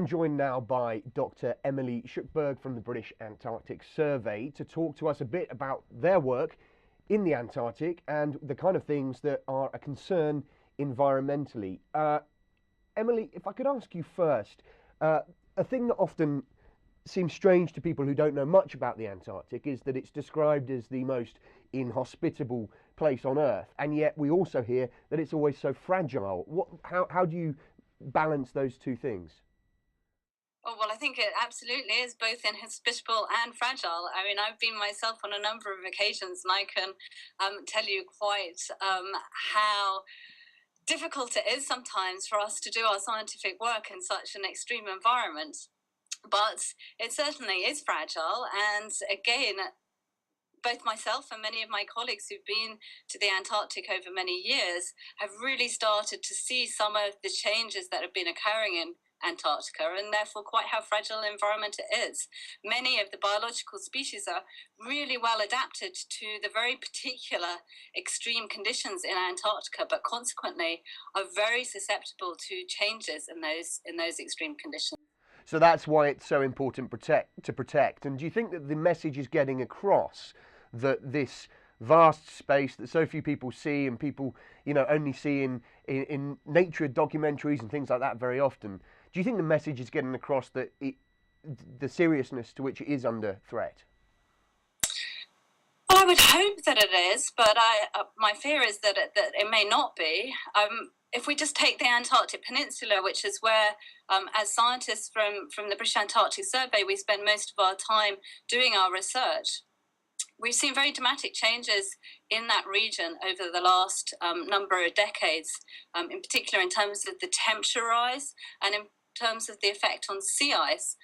joined now by Dr. Emily Shuckburgh from the British Antarctic Survey to talk to us a bit about their work in the Antarctic and the kind of things that are a concern environmentally. Emily, if I could ask you first, a thing that often seems strange to people who don't know much about the Antarctic is that it's described as the most inhospitable place on Earth, and yet we also hear that it's always so fragile. How do you balance those two things? Oh, well, I think it absolutely is both inhospitable and fragile. I mean, I've been myself on a number of occasions, and I can tell you quite how difficult it is sometimes for us to do our scientific work in such an extreme environment. But it certainly is fragile. And again, both myself and many of my colleagues who've been to the Antarctic over many years have really started to see some of the changes that have been occurring in Antarctica, and therefore quite how fragile the environment it is. Many of the biological species are really well adapted to the very particular extreme conditions in Antarctica, but consequently are very susceptible to changes in those extreme conditions. So that's why it's so important to protect. And do you think that the message is getting across that this vast space that so few people see, and people, only see in nature documentaries and things like that very often, do you think the message is getting across that the seriousness to which it is under threat? Well, I would hope that it is, but my fear is that it may not be. If we just take the Antarctic Peninsula, which is where, as scientists from the British Antarctic Survey, we spend most of our time doing our research, we've seen very dramatic changes in that region over the last number of decades, in particular in terms of the temperature rise and in terms of the effect on sea ice.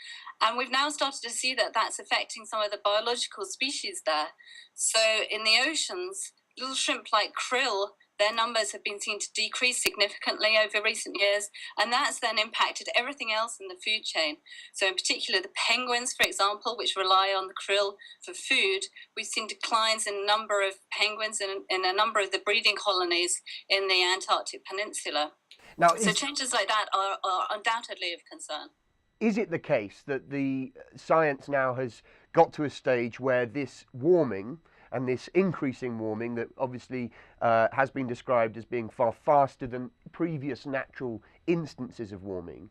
And we've now started to see that that's affecting some of the biological species there. So in the oceans, little shrimp like krill, their numbers have been seen to decrease significantly over recent years, and that's then impacted everything else in the food chain. So in particular, the penguins, for example, which rely on the krill for food, we've seen declines in a number of penguins in a number of the breeding colonies in the Antarctic Peninsula. Now, so changes like that are undoubtedly of concern. Is it the case that the science now has got to a stage where this warming and this increasing warming that obviously has been described as being far faster than previous natural instances of warming,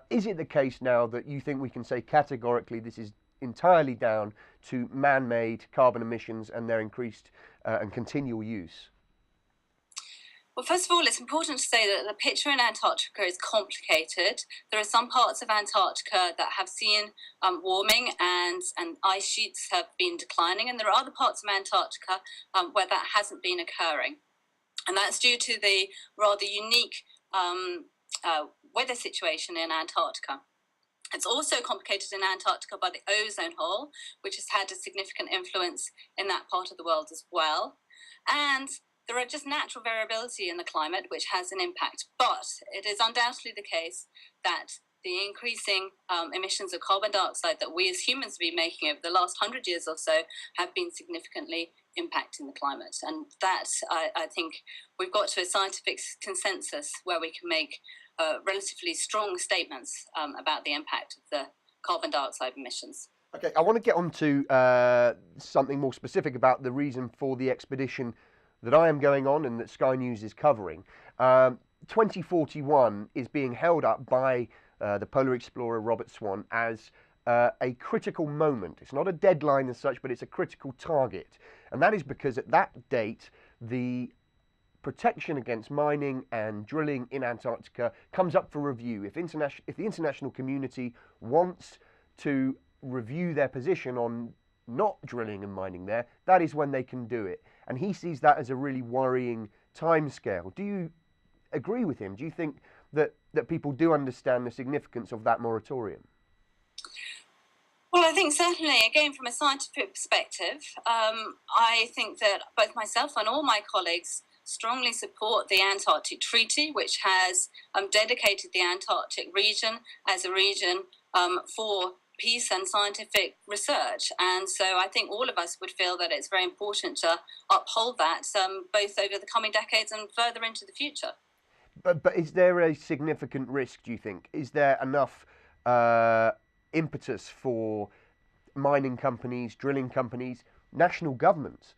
is it the case now that you think we can say categorically this is entirely down to man-made carbon emissions and their increased and continual use? Well, first of all, it's important to say that the picture in Antarctica is complicated. There are some parts of Antarctica that have seen warming and ice sheets have been declining, and there are other parts of Antarctica where that hasn't been occurring. And that's due to the rather unique weather situation in Antarctica. It's also complicated in Antarctica by the ozone hole, which has had a significant influence in that part of the world as well. And there are just natural variability in the climate, which has an impact. But it is undoubtedly the case that the increasing emissions of carbon dioxide that we as humans have been making over the last 100 years or so have been significantly impacting the climate. And that, I think, we've got to a scientific consensus where we can make relatively strong statements about the impact of the carbon dioxide emissions. Okay, I want to get on to something more specific about the reason for the expedition that I am going on and that Sky News is covering. 2041 is being held up by the polar explorer Robert Swan as a critical moment. It's not a deadline as such, but it's a critical target. And that is because at that date, the protection against mining and drilling in Antarctica comes up for review. If the international community wants to review their position on not drilling and mining there, that is when they can do it. And he sees that as a really worrying timescale. Do you agree with him? Do you think that people do understand the significance of that moratorium? Well, I think certainly, again, from a scientific perspective, I think that both myself and all my colleagues strongly support the Antarctic Treaty, which has dedicated the Antarctic region as a region for peace and scientific research. And so I think all of us would feel that it's very important to uphold that both over the coming decades and further into the future. But is there a significant risk, do you think? Is there enough impetus for mining companies, drilling companies, national governments,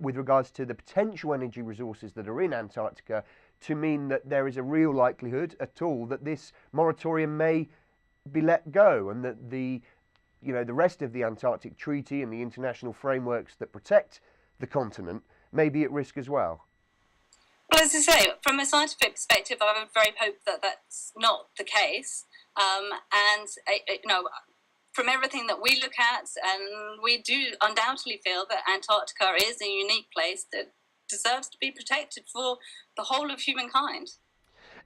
with regards to the potential energy resources that are in Antarctica, to mean that there is a real likelihood at all that this moratorium may be let go, and that the rest of the Antarctic Treaty and the international frameworks that protect the continent may be at risk as well? Well, as I say, from a scientific perspective, I would very hope that that's not the case. From everything that we look at, and we do undoubtedly feel that Antarctica is a unique place that deserves to be protected for the whole of humankind.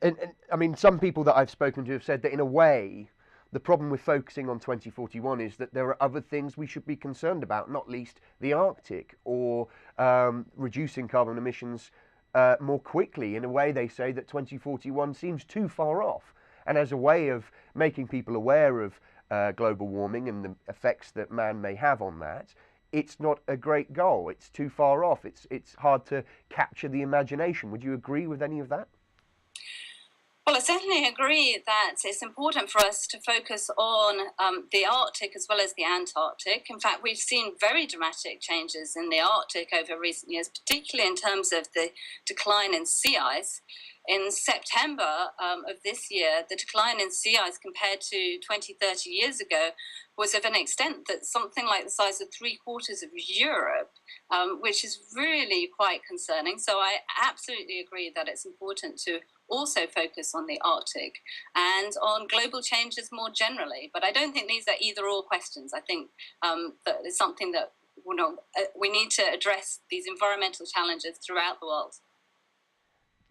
And I mean, some people that I've spoken to have said that in a way, the problem with focusing on 2041 is that there are other things we should be concerned about, not least the Arctic, or reducing carbon emissions more quickly. In a way, they say that 2041 seems too far off. And as a way of making people aware of global warming and the effects that man may have on that, it's not a great goal. It's too far off. It's hard to capture the imagination. Would you agree with any of that? Well, I certainly agree that it's important for us to focus on the Arctic as well as the Antarctic. In fact, we've seen very dramatic changes in the Arctic over recent years, particularly in terms of the decline in sea ice. In September of this year, the decline in sea ice compared to 20, 30 years ago was of an extent that something like the size of 3/4 of Europe, which is really quite concerning. So I absolutely agree that it's important to also focus on the Arctic and on global changes more generally. But I don't think these are either-or questions. I think that it's something that we need to address these environmental challenges throughout the world.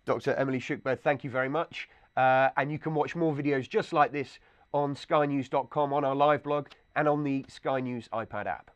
Dr. Emily Shuckburgh, thank you very much. And you can watch more videos just like this on skynews.com, on our live blog, and on the Sky News iPad app.